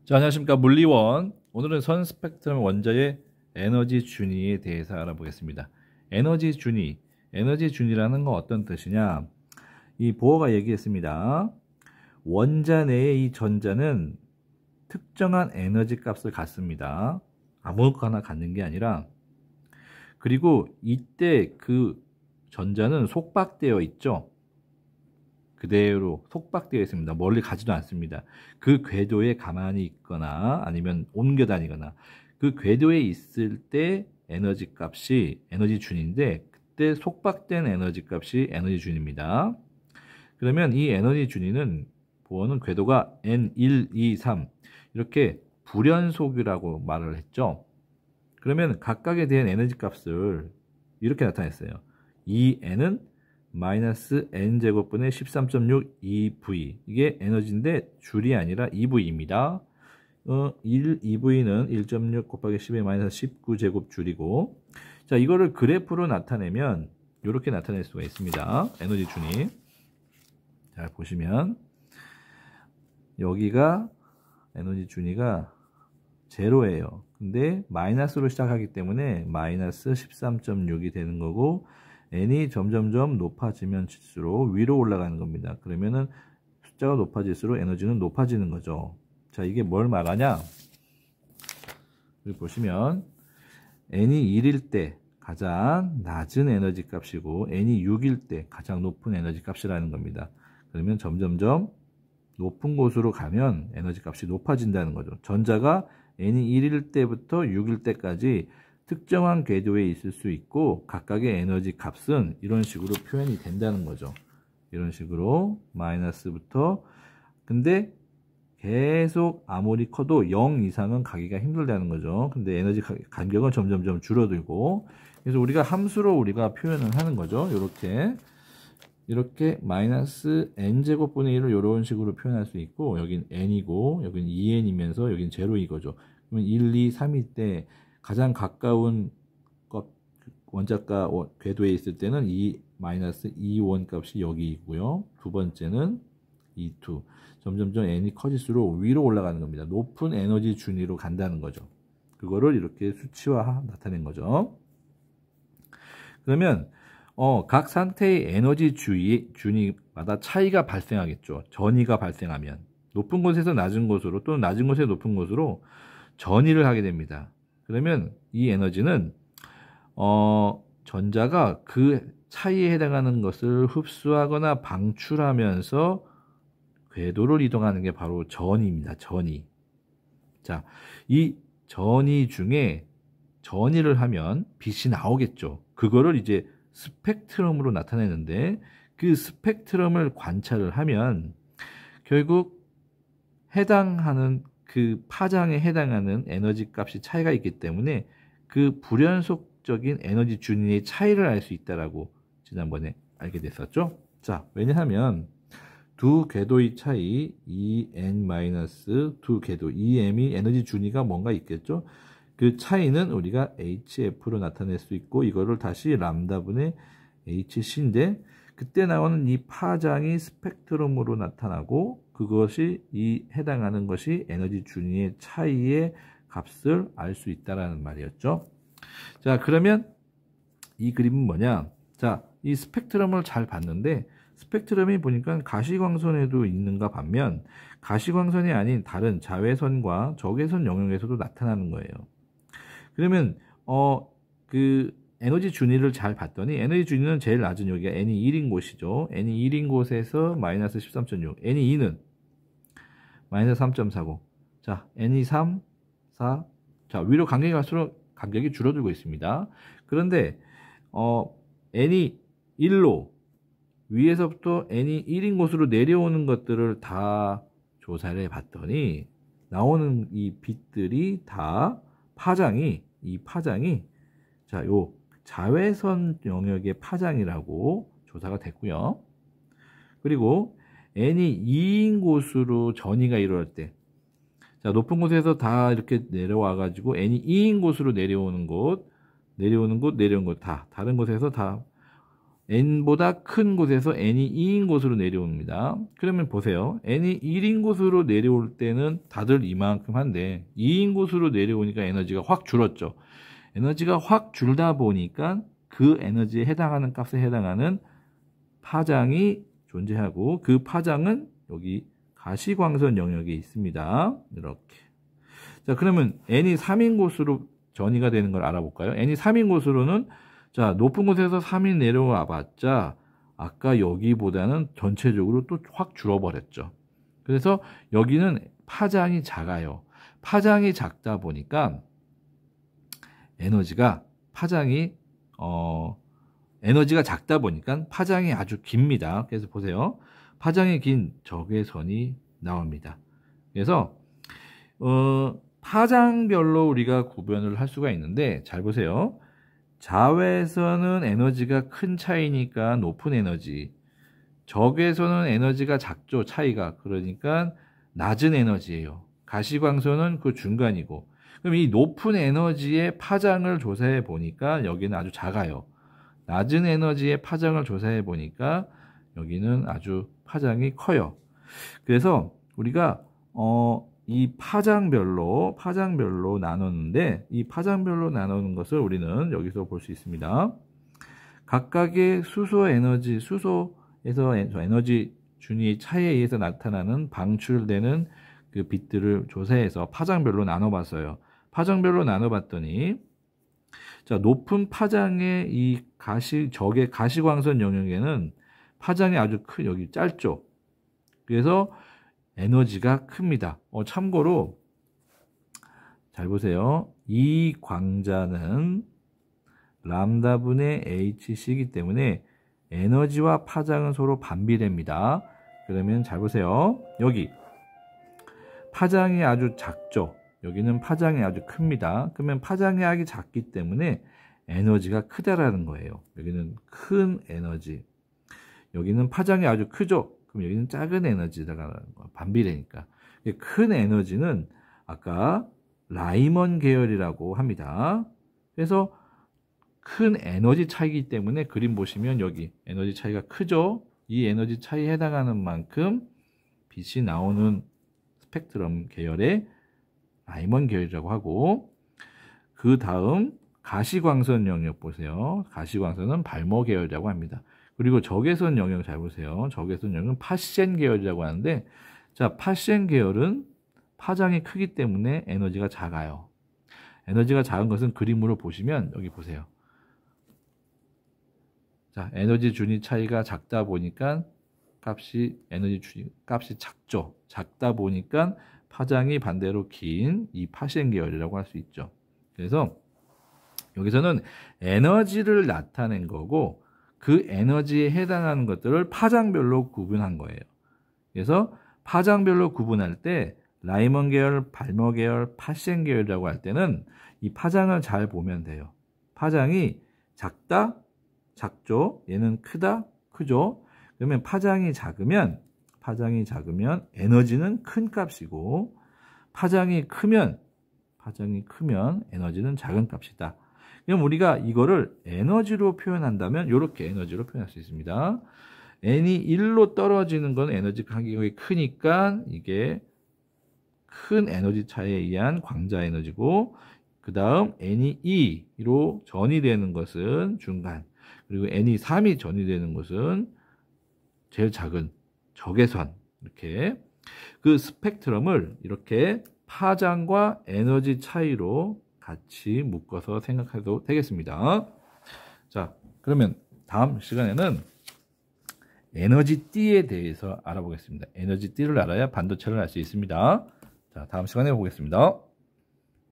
자, 안녕하십니까. 물리원. 오늘은 선 스펙트럼 원자의 에너지 준위에 대해서 알아보겠습니다. 에너지 준위. 에너지 준위라는 건 어떤 뜻이냐? 이 보어가 얘기했습니다. 원자 내의 이 전자는 특정한 에너지 값을 갖습니다. 아무거나 갖는 게 아니라, 그리고 이때 그 전자는 속박되어 있죠. 그대로 속박되어 있습니다. 멀리 가지도 않습니다. 그 궤도에 가만히 있거나 아니면 옮겨 다니거나 그 궤도에 있을 때 에너지 값이 에너지 준인데, 그때 속박된 에너지 값이 에너지 준입니다. 그러면 이 에너지 준위는 보어는 궤도가 N1, 2, 3 이렇게 불연속이라고 말을 했죠. 그러면 각각에 대한 에너지 값을 이렇게 나타냈어요. 이 N은 마이너스 n제곱분의 13.6 EV, 이게 에너지인데 줄이 아니라 EV입니다. 2V는 1.6 곱하기 10의 마이너스 19제곱줄이고, 자, 이거를 그래프로 나타내면 이렇게 나타낼 수가 있습니다. 에너지 준위. 잘 보시면 여기가 에너지 준위가 제로예요. 근데 마이너스로 시작하기 때문에 마이너스 13.6이 되는 거고, n이 점점점 높아지면 질수록 위로 올라가는 겁니다. 그러면은 숫자가 높아질수록 에너지는 높아지는 거죠. 자, 이게 뭘 말하냐? 여기 보시면 n이 1일 때 가장 낮은 에너지 값이고 n이 6일 때 가장 높은 에너지 값이라는 겁니다. 그러면 점점점 높은 곳으로 가면 에너지 값이 높아진다는 거죠. 전자가 n이 1일 때부터 6일 때까지 특정한 궤도에 있을 수 있고, 각각의 에너지 값은 이런 식으로 표현이 된다는 거죠. 이런 식으로 마이너스부터, 근데 계속 아무리 커도 0 이상은 가기가 힘들다는 거죠. 근데 에너지 간격은 점점점 줄어들고, 그래서 우리가 함수로 우리가 표현을 하는 거죠. 이렇게 마이너스 n제곱분의 1을 이런 식으로 표현할 수 있고, 여긴 n이고 여긴 2n이면서 여긴 0 이거죠. 그러면 1, 2, 3일 때 가장 가까운 원자가 궤도에 있을 때는 이 마이너스 2원 값이 여기이고요. 두 번째는 2, 점점점 n이 커질수록 위로 올라가는 겁니다. 높은 에너지 준위로 간다는 거죠. 그거를 이렇게 수치화 나타낸 거죠. 그러면 각 상태의 에너지 준위마다 차이가 발생하겠죠. 전위가 발생하면 높은 곳에서 낮은 곳으로, 또는 낮은 곳에서 높은 곳으로 전위를 하게 됩니다. 그러면 이 에너지는 전자가 그 차이에 해당하는 것을 흡수하거나 방출하면서 궤도를 이동하는 게 바로 전위입니다. 전위. 자, 이 전위 중에 전위를 하면 빛이 나오겠죠. 그거를 이제 스펙트럼으로 나타내는데, 그 스펙트럼을 관찰을 하면 결국 해당하는 그 파장에 해당하는 에너지 값이 차이가 있기 때문에 그 불연속적인 에너지 준위의 차이를 알 수 있다라고 지난번에 알게 됐었죠. 자, 왜냐하면 두 궤도의 차이, 두 궤도, EM이 에너지 준위가 뭔가 있겠죠. 그 차이는 우리가 HF로 나타낼 수 있고, 이거를 다시 람다분의 HC인데, 그때 나오는 이 파장이 스펙트럼으로 나타나고, 그것이 이 해당하는 것이 에너지 준위의 차이의 값을 알 수 있다라는 말이었죠. 자, 그러면 이 그림은 뭐냐? 자, 이 스펙트럼을 잘 봤는데, 스펙트럼이 보니까 가시광선에도 있는가 반면 가시광선이 아닌 다른 자외선과 적외선 영역에서도 나타나는 거예요. 그러면 그 에너지 준위를 잘 봤더니, 에너지 준위는 제일 낮은 여기가 n이 1인 곳이죠. n이 1인 곳에서 마이너스 13.6, n이 2는 마이너스 3.49. 자, n이 3, 4. 자, 위로 간격이 갈수록 간격이 줄어들고 있습니다. 그런데 n이 1로 위에서부터 n이 1인 곳으로 내려오는 것들을 다 조사를 해봤더니 나오는 이 빛들이 다 이 파장이 자, 요 자외선 영역의 파장이라고 조사가 됐고요. 그리고 n이 2인 곳으로 전위가 이루어질 때, 자, 높은 곳에서 다 이렇게 내려와 가지고 n이 2인 곳으로 내려오는 곳 다 다른 곳에서 다 n보다 큰 곳에서 n이 2인 곳으로 내려옵니다. 그러면 보세요. n이 1인 곳으로 내려올 때는 다들 이만큼 한데 2인 곳으로 내려오니까 에너지가 확 줄었죠. 에너지가 확 줄다 보니까 그 에너지에 해당하는 값에 해당하는 파장이 존재하고 그 파장은 여기 가시광선 영역에 있습니다. 이렇게. 자, 그러면 n이 3인 곳으로 전이가 되는 걸 알아볼까요? n이 3인 곳으로는 자, 높은 곳에서 3이 내려와 봤자 아까 여기보다는 전체적으로 또 확 줄어버렸죠. 그래서 여기는 파장이 작아요. 파장이 작다 보니까 에너지가 작다 보니까 파장이 아주 깁니다. 그래서 보세요. 파장이 긴 적외선이 나옵니다. 그래서 파장별로 우리가 구별을 할 수가 있는데 잘 보세요. 자외선은 에너지가 큰 차이니까 높은 에너지, 적외선은 에너지가 작죠. 차이가. 그러니까 낮은 에너지예요. 가시광선은 그 중간이고, 그럼 이 높은 에너지의 파장을 조사해 보니까 여기는 아주 작아요. 낮은 에너지의 파장을 조사해 보니까 여기는 아주 파장이 커요. 그래서 우리가 이 파장별로 나누는데, 이 파장별로 나누는 것을 우리는 여기서 볼 수 있습니다. 각각의 수소에서 에너지 준위 차이에 의해서 나타나는 방출되는 그 빛들을 조사해서 파장별로 나눠봤어요. 파장별로 나눠봤더니, 자, 높은 파장의 이 적의 가시광선 영역에는 파장이 아주 여기 짧죠. 그래서 에너지가 큽니다. 참고로 잘 보세요. 이 광자는 람다분의 hc이기 때문에 에너지와 파장은 서로 반비례입니다. 그러면 잘 보세요. 여기 파장이 아주 작죠. 여기는 파장이 아주 큽니다. 그러면 파장이 아주 작기 때문에 에너지가 크다라는 거예요. 여기는 큰 에너지. 여기는 파장이 아주 크죠. 그럼 여기는 작은 에너지다가 반비례니까. 큰 에너지는 아까 라이먼 계열이라고 합니다. 그래서 큰 에너지 차이기 때문에 그림 보시면 여기 에너지 차이가 크죠. 이 에너지 차이에 해당하는 만큼 빛이 나오는 스펙트럼 계열의 라이먼 계열이라고 하고, 그 다음 가시광선 영역 보세요. 가시광선은 발모 계열이라고 합니다. 그리고 적외선 영역 잘 보세요. 적외선 영역은 파센 계열이라고 하는데, 자, 파센 계열은 파장이 크기 때문에 에너지가 작아요. 에너지가 작은 것은 그림으로 보시면 여기 보세요. 자, 에너지 준위 차이가 작다 보니까 에너지 준위 값이 작죠. 작다 보니까 파장이 반대로 긴 이 파센 계열이라고 할 수 있죠. 그래서 여기서는 에너지를 나타낸 거고, 그 에너지에 해당하는 것들을 파장별로 구분한 거예요. 그래서 파장별로 구분할 때 라이먼 계열, 발모 계열, 파센 계열이라고 할 때는 이 파장을 잘 보면 돼요. 파장이 작다, 작죠. 얘는 크다, 크죠. 그러면 파장이 작으면 에너지는 큰 값이고, 파장이 크면 에너지는 작은 값이다. 그럼 우리가 이거를 에너지로 표현한다면 이렇게 에너지로 표현할 수 있습니다. n이 1로 떨어지는 건 에너지 간격이 크니까 이게 큰 에너지 차이에 의한 광자 에너지고, 그 다음 n이 2로 전이 되는 것은 중간, 그리고 n이 3이 전이 되는 것은 제일 작은 적외선. 이렇게 그 스펙트럼을 이렇게 파장과 에너지 차이로 같이 묶어서 생각해도 되겠습니다. 자, 그러면 다음 시간에는 에너지띠에 대해서 알아보겠습니다. 에너지띠를 알아야 반도체를 알 수 있습니다. 자, 다음 시간에 보겠습니다.